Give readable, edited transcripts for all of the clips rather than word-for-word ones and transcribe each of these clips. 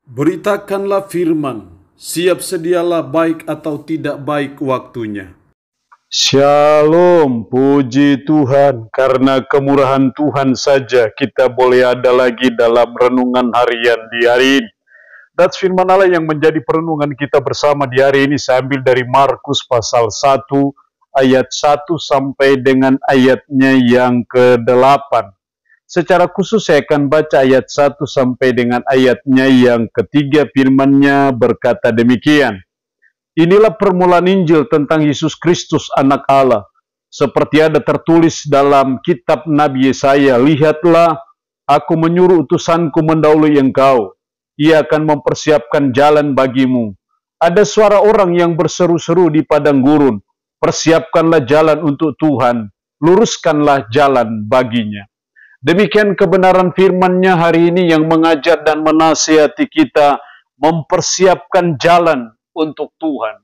Beritakanlah firman, siap sedialah baik atau tidak baik waktunya. Shalom, puji Tuhan, karena kemurahan Tuhan saja kita boleh ada lagi dalam renungan harian di hari ini. Dan firman Allah yang menjadi perenungan kita bersama di hari ini saya ambil dari Markus pasal 1 ayat 1 sampai dengan ayatnya yang ke-8. Secara khusus saya akan baca ayat 1 sampai dengan ayatnya yang ketiga. Firman-Nya berkata demikian. Inilah permulaan Injil tentang Yesus Kristus anak Allah. Seperti ada tertulis dalam kitab Nabi Yesaya, lihatlah, aku menyuruh utusanku mendahului engkau. Ia akan mempersiapkan jalan bagimu. Ada suara orang yang berseru-seru di padang gurun, persiapkanlah jalan untuk Tuhan, luruskanlah jalan baginya. Demikian kebenaran firman-Nya hari ini yang mengajar dan menasihati kita mempersiapkan jalan untuk Tuhan.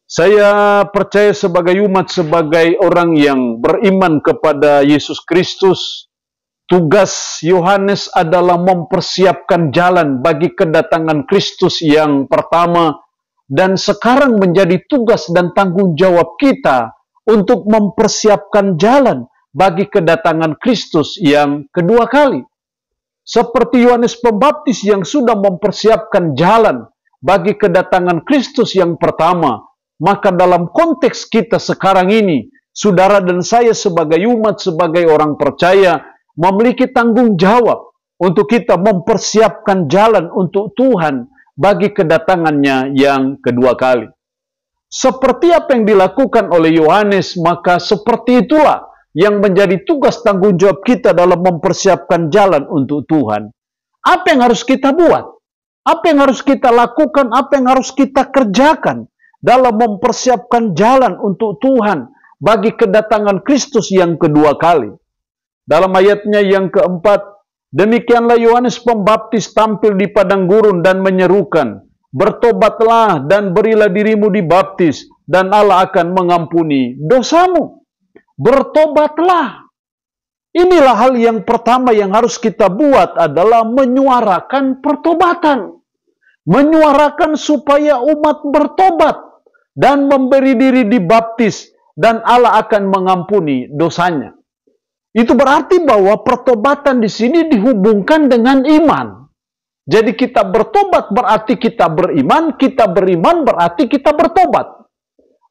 Saya percaya sebagai umat, sebagai orang yang beriman kepada Yesus Kristus, tugas Yohanes adalah mempersiapkan jalan bagi kedatangan Kristus yang pertama, dan sekarang menjadi tugas dan tanggung jawab kita untuk mempersiapkan jalan bagi kedatangan Kristus yang kedua kali. Seperti Yohanes Pembaptis yang sudah mempersiapkan jalan bagi kedatangan Kristus yang pertama, maka dalam konteks kita sekarang ini, saudara dan saya sebagai umat, sebagai orang percaya, memiliki tanggung jawab untuk kita mempersiapkan jalan untuk Tuhan bagi kedatangannya yang kedua kali. Seperti apa yang dilakukan oleh Yohanes, maka seperti itulah yang menjadi tugas tanggung jawab kita dalam mempersiapkan jalan untuk Tuhan. Apa yang harus kita buat? Apa yang harus kita lakukan? Apa yang harus kita kerjakan dalam mempersiapkan jalan untuk Tuhan bagi kedatangan Kristus yang kedua kali? Dalam ayatnya yang keempat, demikianlah Yohanes Pembaptis tampil di padang gurun dan menyerukan, bertobatlah dan berilah dirimu dibaptis, dan Allah akan mengampuni dosamu. Bertobatlah. Inilah hal yang pertama yang harus kita buat adalah menyuarakan pertobatan. Menyuarakan supaya umat bertobat dan memberi diri dibaptis, dan Allah akan mengampuni dosanya. Itu berarti bahwa pertobatan di sini dihubungkan dengan iman. Jadi kita bertobat berarti kita beriman berarti kita bertobat.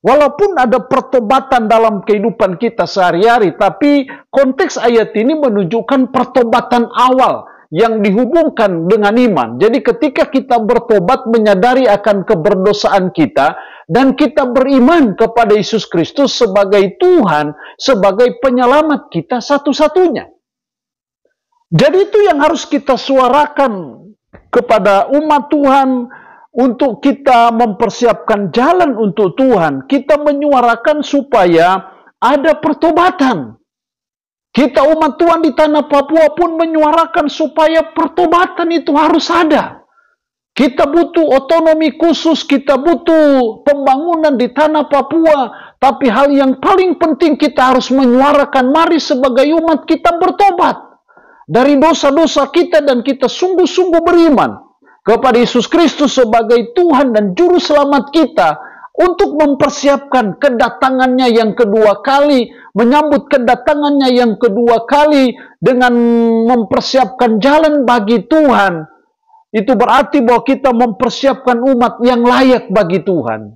Walaupun ada pertobatan dalam kehidupan kita sehari-hari, tapi konteks ayat ini menunjukkan pertobatan awal yang dihubungkan dengan iman. Jadi ketika kita bertobat menyadari akan keberdosaan kita, dan kita beriman kepada Yesus Kristus sebagai Tuhan, sebagai penyelamat kita satu-satunya. Jadi itu yang harus kita suarakan kepada umat Tuhan, untuk kita mempersiapkan jalan untuk Tuhan. Kita menyuarakan supaya ada pertobatan. Kita umat Tuhan di tanah Papua pun menyuarakan supaya pertobatan itu harus ada. Kita butuh otonomi khusus, kita butuh pembangunan di tanah Papua. Tapi hal yang paling penting kita harus menyuarakan, mari sebagai umat kita bertobat dari dosa-dosa kita dan kita sungguh-sungguh beriman kepada Yesus Kristus sebagai Tuhan dan Juru Selamat kita untuk mempersiapkan kedatangannya yang kedua kali, menyambut kedatangannya yang kedua kali dengan mempersiapkan jalan bagi Tuhan. Itu berarti bahwa kita mempersiapkan umat yang layak bagi Tuhan.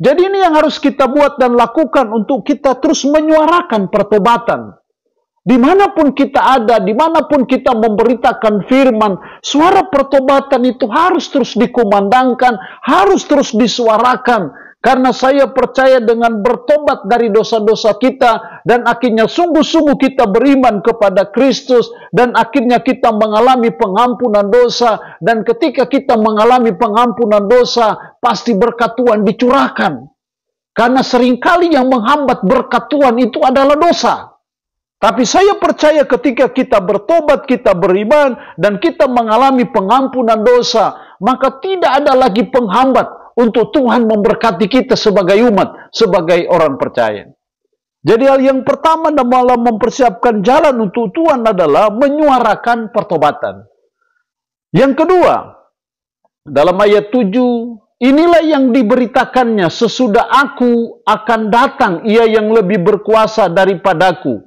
Jadi ini yang harus kita buat dan lakukan untuk kita terus menyuarakan pertobatan. Dimanapun kita ada, dimanapun kita memberitakan firman, suara pertobatan itu harus terus dikumandangkan, harus terus disuarakan. Karena saya percaya dengan bertobat dari dosa-dosa kita, dan akhirnya sungguh-sungguh kita beriman kepada Kristus, dan akhirnya kita mengalami pengampunan dosa. Dan ketika kita mengalami pengampunan dosa, pasti berkat Tuhan dicurahkan. Karena seringkali yang menghambat berkat Tuhan itu adalah dosa. Tapi saya percaya ketika kita bertobat, kita beriman, dan kita mengalami pengampunan dosa, maka tidak ada lagi penghambat untuk Tuhan memberkati kita sebagai umat, sebagai orang percaya. Jadi hal yang pertama dalam mempersiapkan jalan untuk Tuhan adalah menyuarakan pertobatan. Yang kedua, Dalam ayat 7, inilah yang diberitakannya, sesudah aku akan datang, ia yang lebih berkuasa daripadaku.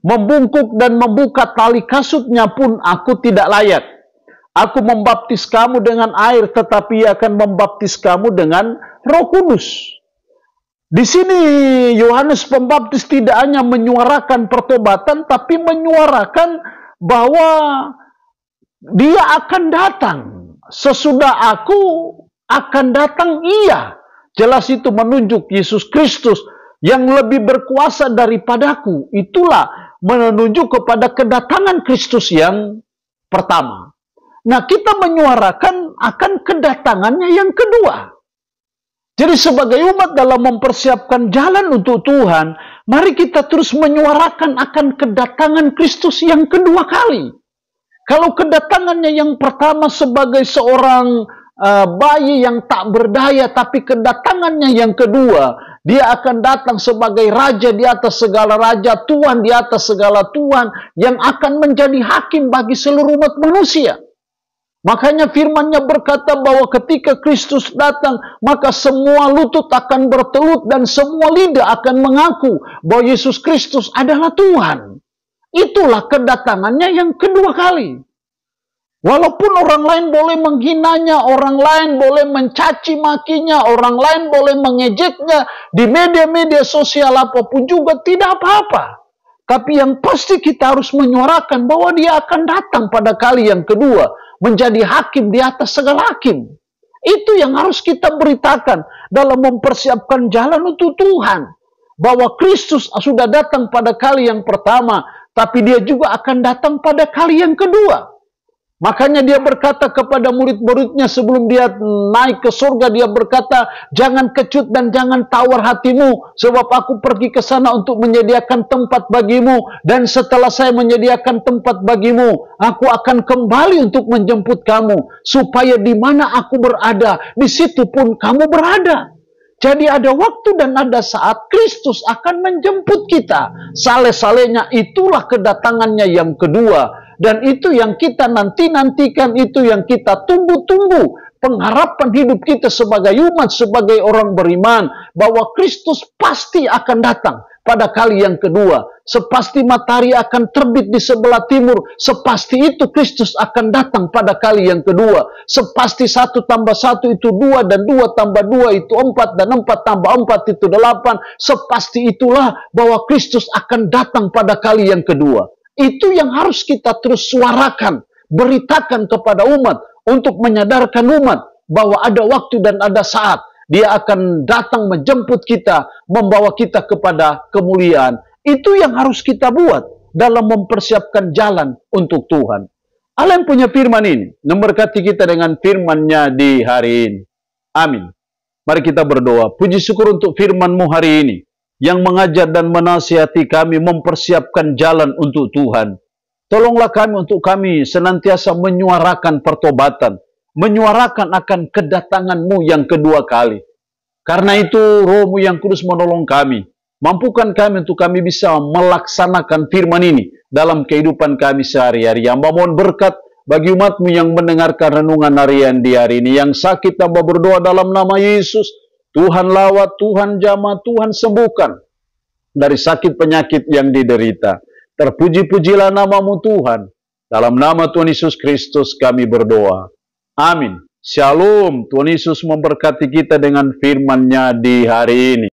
Membungkuk dan membuka tali kasutnya pun aku tidak layak. Aku membaptis kamu dengan air, tetapi ia akan membaptis kamu dengan Roh Kudus. Di sini Yohanes Pembaptis tidak hanya menyuarakan pertobatan, tapi menyuarakan bahwa dia akan datang. Sesudah aku akan datang ia. Jelas itu menunjuk Yesus Kristus yang lebih berkuasa daripadaku. Itulah menunjuk kepada kedatangan Kristus yang pertama. Nah, kita menyuarakan akan kedatangannya yang kedua. Jadi sebagai umat dalam mempersiapkan jalan untuk Tuhan, mari kita terus menyuarakan akan kedatangan Kristus yang kedua kali. Kalau kedatangannya yang pertama sebagai seorang bayi yang tak berdaya, tapi kedatangannya yang kedua, dia akan datang sebagai raja di atas segala raja, Tuhan di atas segala Tuhan, yang akan menjadi hakim bagi seluruh umat manusia. Makanya firman-Nya berkata bahwa ketika Kristus datang, maka semua lutut akan bertelut dan semua lidah akan mengaku bahwa Yesus Kristus adalah Tuhan. Itulah kedatangannya yang kedua kali. Walaupun orang lain boleh menghinanya, orang lain boleh mencaci makinya, orang lain boleh mengejeknya di media-media sosial apapun juga, tidak apa-apa. Tapi yang pasti kita harus menyuarakan bahwa dia akan datang pada kali yang kedua, menjadi hakim di atas segala hakim. Itu yang harus kita beritakan dalam mempersiapkan jalan untuk Tuhan. Bahwa Kristus sudah datang pada kali yang pertama, tapi dia juga akan datang pada kali yang kedua. Makanya dia berkata kepada murid-muridnya sebelum dia naik ke surga, dia berkata, jangan kecut dan jangan tawar hatimu, sebab aku pergi ke sana untuk menyediakan tempat bagimu, dan setelah saya menyediakan tempat bagimu, aku akan kembali untuk menjemput kamu, supaya di mana aku berada, di situ pun kamu berada. Jadi ada waktu dan ada saat Kristus akan menjemput kita. Saleh-salehnya itulah kedatangannya yang kedua. Dan itu yang kita nanti-nantikan, itu yang kita tunggu-tunggu. Pengharapan hidup kita sebagai umat, sebagai orang beriman. Bahwa Kristus pasti akan datang pada kali yang kedua. Sepasti matahari akan terbit di sebelah timur, sepasti itu Kristus akan datang pada kali yang kedua. Sepasti 1 tambah 1 itu 2, dan 2 tambah 2 itu 4, dan 4 tambah 4 itu 8. Sepasti itulah bahwa Kristus akan datang pada kali yang kedua. Itu yang harus kita terus suarakan, beritakan kepada umat, untuk menyadarkan umat bahwa ada waktu dan ada saat dia akan datang menjemput kita, membawa kita kepada kemuliaan. Itu yang harus kita buat dalam mempersiapkan jalan untuk Tuhan. Allah yang punya firman ini memberkati kita dengan firman-Nya di hari ini. Amin. Mari kita berdoa. Puji syukur untuk firman-Mu hari ini, yang mengajar dan menasihati kami mempersiapkan jalan untuk Tuhan. Tolonglah kami untuk kami senantiasa menyuarakan pertobatan, menyuarakan akan kedatangan-Mu yang kedua kali. Karena itu Roh-Mu yang kudus menolong kami. Mampukan kami untuk kami bisa melaksanakan firman ini dalam kehidupan kami sehari-hari. Hamba mohon berkat bagi umat-Mu yang mendengarkan renungan harian di hari ini. Yang sakit hamba berdoa dalam nama Yesus. Tuhan lawat, Tuhan jamah, Tuhan sembuhkan dari sakit penyakit yang diderita. Terpuji-pujilah nama-Mu Tuhan. Dalam nama Tuhan Yesus Kristus kami berdoa. Amin. Shalom. Tuhan Yesus memberkati kita dengan firman-Nya di hari ini.